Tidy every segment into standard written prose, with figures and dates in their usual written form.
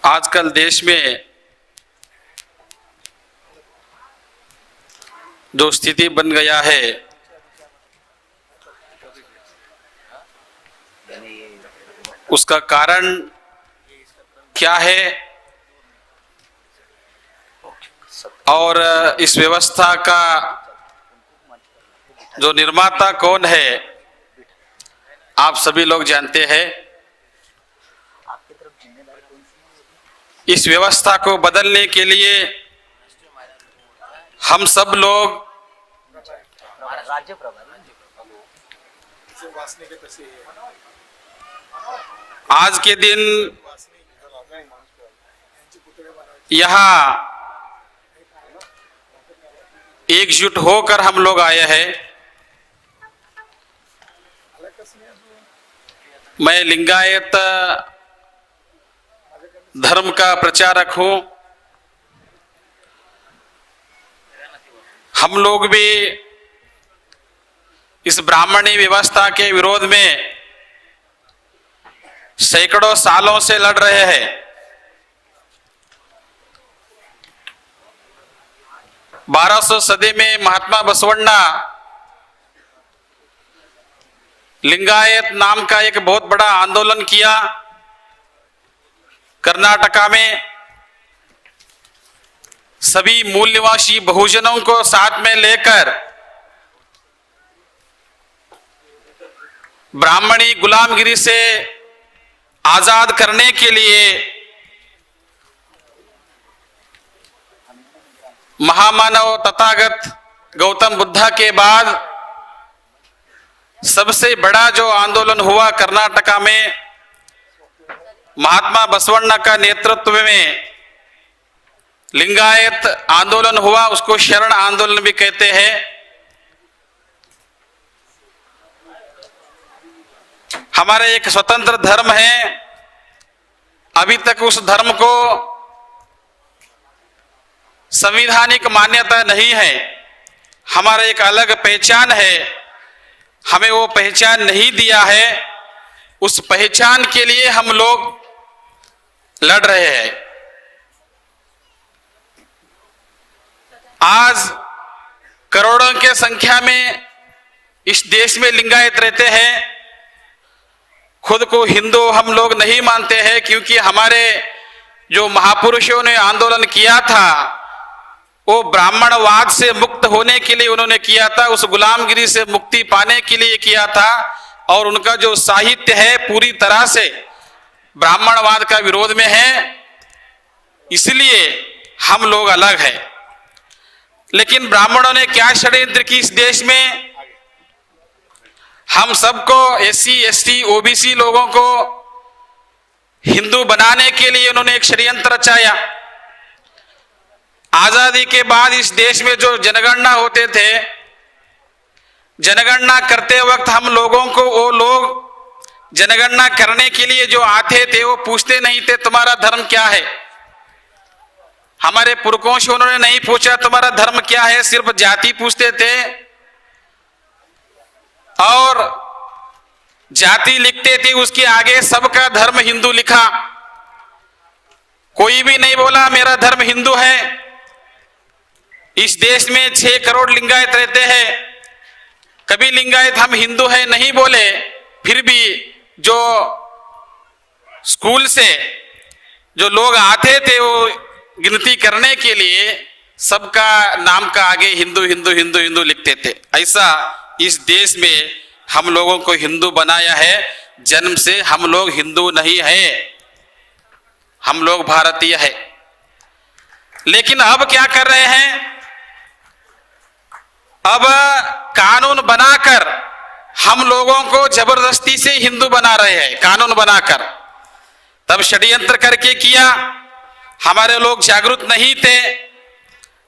आजकल देश में जो स्थिति बन गया है, उसका कारण क्या है और इस व्यवस्था का जो निर्माता कौन है, आप सभी लोग जानते हैं। इस व्यवस्था को बदलने के लिए हम सब लोग आज के दिन यहाँ एकजुट होकर हम लोग आए हैं। मैं लिंगायत धर्म का प्रचारक हूं। हम लोग भी इस ब्राह्मणी व्यवस्था के विरोध में सैकड़ों सालों से लड़ रहे हैं। 1200 सदी में महात्मा बसवण्णा लिंगायत नाम का एक बहुत बड़ा आंदोलन किया कर्नाटका में। सभी मूल निवासी बहुजनों को साथ में लेकर ब्राह्मणी गुलामगिरी से आजाद करने के लिए महामानव तथागत गौतम बुद्धा के बाद सबसे बड़ा जो आंदोलन हुआ कर्नाटका में, महात्मा बसवण्णा का नेतृत्व में लिंगायत आंदोलन हुआ। उसको शरण आंदोलन भी कहते हैं। हमारे एक स्वतंत्र धर्म है, अभी तक उस धर्म को संवैधानिक मान्यता नहीं है। हमारा एक अलग पहचान है, हमें वो पहचान नहीं दिया है। उस पहचान के लिए हम लोग लड़ रहे हैं। आज करोड़ों के संख्या में इस देश में लिंगायत रहते हैं। खुद को हिंदू हम लोग नहीं मानते हैं, क्योंकि हमारे जो महापुरुषों ने आंदोलन किया था वो ब्राह्मणवाद से मुक्त होने के लिए उन्होंने किया था, उस गुलामगिरी से मुक्ति पाने के लिए किया था। और उनका जो साहित्य है पूरी तरह से ब्राह्मणवाद का विरोध में है, इसलिए हम लोग अलग हैं। लेकिन ब्राह्मणों ने क्या षड्यंत्र की इस देश में? हम सबको एससी, एसटी, ओबीसी लोगों को हिंदू बनाने के लिए उन्होंने एक षड्यंत्र रचाया। आजादी के बाद इस देश में जो जनगणना होते थे, जनगणना करते वक्त हम लोगों को वो लोग जनगणना करने के लिए जो आते थे वो पूछते नहीं थे तुम्हारा धर्म क्या है। हमारे पुरखों से उन्होंने नहीं पूछा तुम्हारा धर्म क्या है, सिर्फ जाति पूछते थे और जाति लिखते थे, उसके आगे सबका धर्म हिंदू लिखा। कोई भी नहीं बोला मेरा धर्म हिंदू है। इस देश में 6 करोड़ लिंगायत रहते हैं, कभी लिंगायत हम हिंदू हैं नहीं बोले। फिर भी जो स्कूल से जो लोग आते थे वो गिनती करने के लिए सबका नाम का आगे हिंदू हिंदू हिंदू हिंदू लिखते थे। ऐसा इस देश में हम लोगों को हिंदू बनाया है। जन्म से हम लोग हिंदू नहीं है, हम लोग भारतीय है। लेकिन अब क्या कर रहे हैं? अब कानून बनाकर हम लोगों को जबरदस्ती से हिंदू बना रहे हैं, कानून बनाकर। तब षड्यंत्र करके किया, हमारे लोग जागरूक नहीं थे।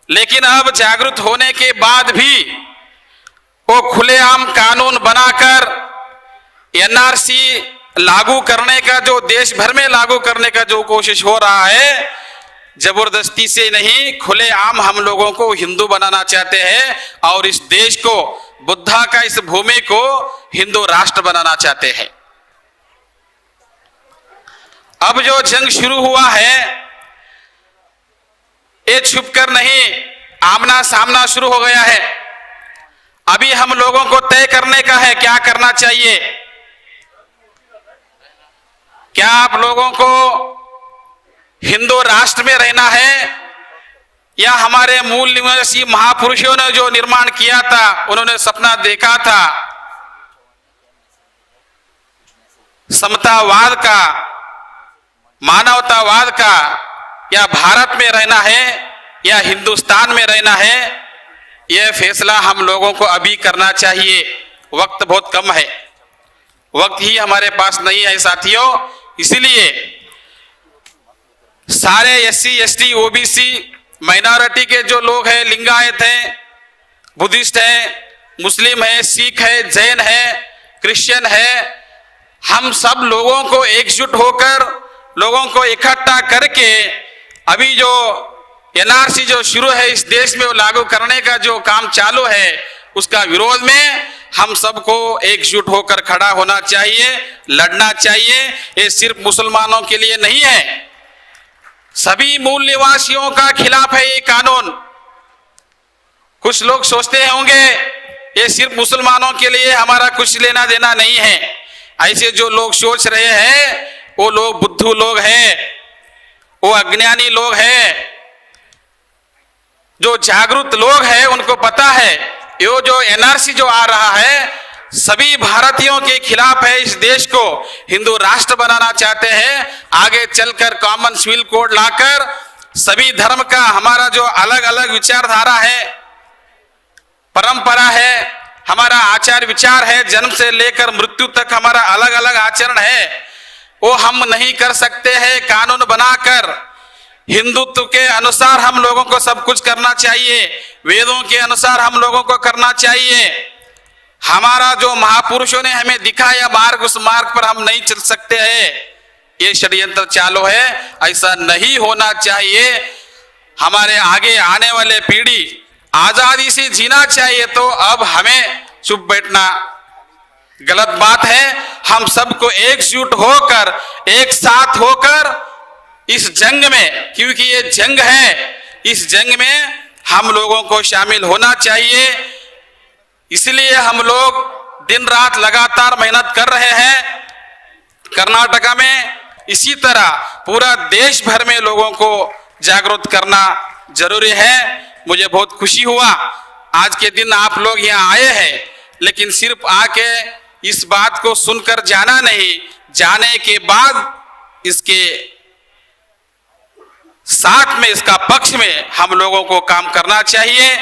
लेकिन अब जागरूक होने के बाद भी वो खुलेआम कानून बनाकर एनआरसी लागू करने का, जो देश भर में लागू करने का जो कोशिश हो रहा है, जबरदस्ती से नहीं, खुलेआम हम लोगों को हिंदू बनाना चाहते हैं और इस देश को, बुद्धा का इस भूमि को हिंदू राष्ट्र बनाना चाहते हैं। अब जो जंग शुरू हुआ है ये छुपकर नहीं, आमना सामना शुरू हो गया है। अभी हम लोगों को तय करने का है क्या करना चाहिए। क्या आप लोगों को हिंदू राष्ट्र में रहना है या हमारे मूल निवासी महापुरुषों ने जो निर्माण किया था, उन्होंने सपना देखा था समतावाद का, मानवतावाद का, या भारत में रहना है या हिंदुस्तान में रहना है, यह फैसला हम लोगों को अभी करना चाहिए। वक्त बहुत कम है, वक्त ही हमारे पास नहीं है साथियों। इसलिए सारे एससी एसटी ओबीसी माइनॉरिटी के जो लोग हैं, लिंगायत हैं, बुद्धिस्ट हैं, मुस्लिम है, सिख है, जैन है, क्रिश्चियन है, हम सब लोगों को एकजुट होकर, लोगों को इकट्ठा करके अभी जो एनआरसी जो शुरू है इस देश में वो लागू करने का जो काम चालू है, उसका विरोध में हम सबको एकजुट होकर खड़ा होना चाहिए, लड़ना चाहिए। ये सिर्फ मुसलमानों के लिए नहीं है, सभी मूल निवासियों का खिलाफ है ये कानून। कुछ लोग सोचते होंगे ये सिर्फ मुसलमानों के लिए, हमारा कुछ लेना देना नहीं है। ऐसे जो लोग सोच रहे हैं वो लोग बुद्धू लोग हैं, वो अज्ञानी लोग हैं। जो जागरूक लोग हैं उनको पता है ये जो एनआरसी जो आ रहा है सभी भारतीयों के खिलाफ है। इस देश को हिंदू राष्ट्र बनाना चाहते हैं, आगे चलकर कॉमन सिविल कोड लाकर सभी धर्म का, हमारा जो अलग अलग विचारधारा है, परंपरा है, हमारा आचार विचार है, जन्म से लेकर मृत्यु तक हमारा अलग अलग आचरण है, वो हम नहीं कर सकते हैं। कानून बनाकर हिंदुत्व के अनुसार हम लोगों को सब कुछ करना चाहिए, वेदों के अनुसार हम लोगों को करना चाहिए। हमारा जो महापुरुषों ने हमें दिखाया मार्ग, उस मार्ग पर हम नहीं चल सकते हैं। ये षड्यंत्र चालू है, ऐसा नहीं होना चाहिए। हमारे आगे आने वाले पीढ़ी आजादी से जीना चाहिए, तो अब हमें चुप बैठना गलत बात है। हम सबको एकजुट होकर, एक साथ होकर इस जंग में, क्योंकि ये जंग है, इस जंग में हम लोगों को शामिल होना चाहिए। इसलिए हम लोग दिन रात लगातार मेहनत कर रहे हैं। कर्नाटका में इसी तरह पूरा देश भर में लोगों को जागरूक करना जरूरी है। मुझे बहुत खुशी हुआ आज के दिन आप लोग यहाँ आए हैं, लेकिन सिर्फ आके इस बात को सुनकर जाना नहीं, जाने के बाद इसके साथ में, इसका पक्ष में हम लोगों को काम करना चाहिए।